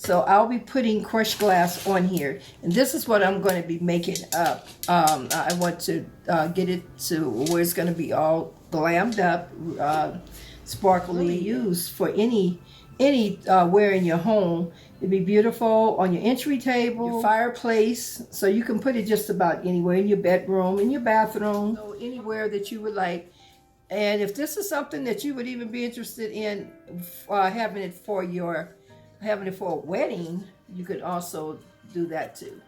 So I'll be putting crushed glass on here, and this is what I'm going to be making up. I want to get it to where it's going to be all glammed up, sparkly, used for any where in your home. It'd be beautiful on your entry table, your fireplace, so you can put it just about anywhere, in your bedroom, in your bathroom, so anywhere that you would like. And if this is something that you would even be interested in, having it for a wedding, you could also do that too.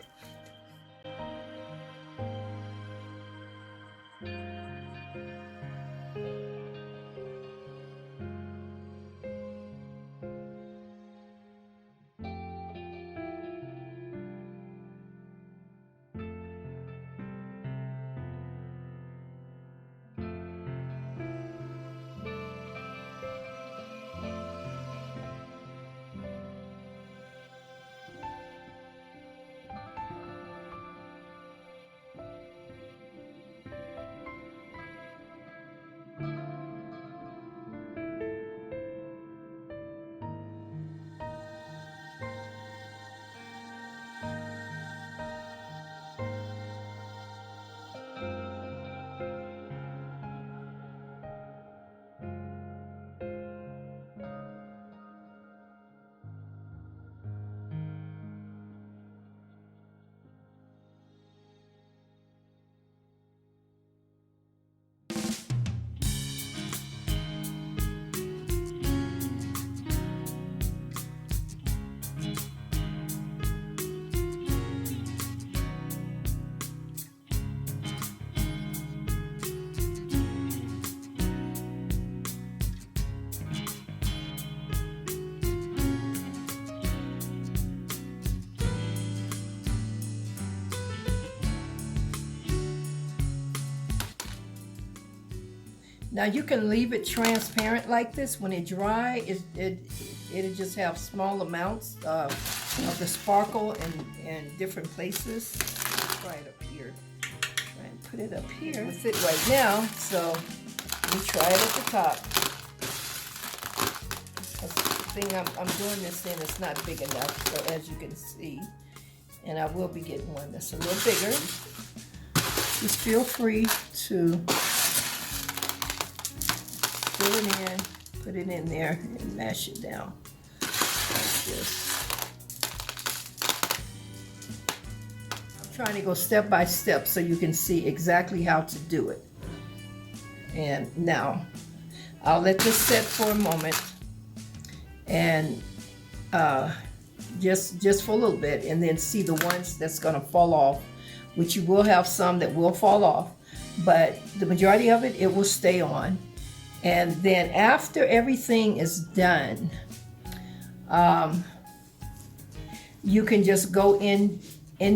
Now you can leave it transparent like this. When it dry, it'll just have small amounts of the sparkle in different places. Try it up here. Try and put it up here with it right now. So let me try it at the top. The thing I'm doing this in is not big enough, so as you can see, and I will be getting one that's a little bigger. Just feel free to fill it in, put it in there, and mash it down like this. I'm trying to go step by step so you can see exactly how to do it. And now, I'll let this set for a moment, and just for a little bit, and then see the ones that's gonna fall off, which you will have some that will fall off, but the majority of it will stay on. And then after everything is done, you can just go in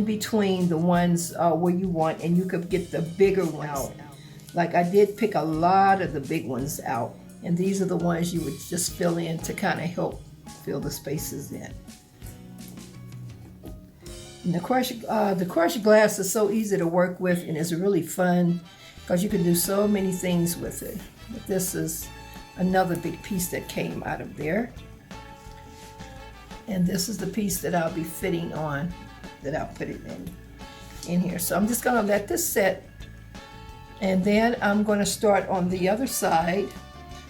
between the ones where you want, and you could get the bigger ones out. Like I did pick a lot of the big ones out, and these are the ones you would just fill in to kind of help fill the spaces in. And the crushed glass is so easy to work with, and it's really fun because you can do so many things with it. But this is another big piece that came out of there. And this is the piece that I'll be fitting on, that I'll put it in here. So I'm just gonna let this set, and then I'm gonna start on the other side.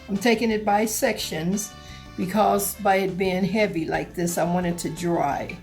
I'm taking it by sections because by it being heavy like this, I want it to dry.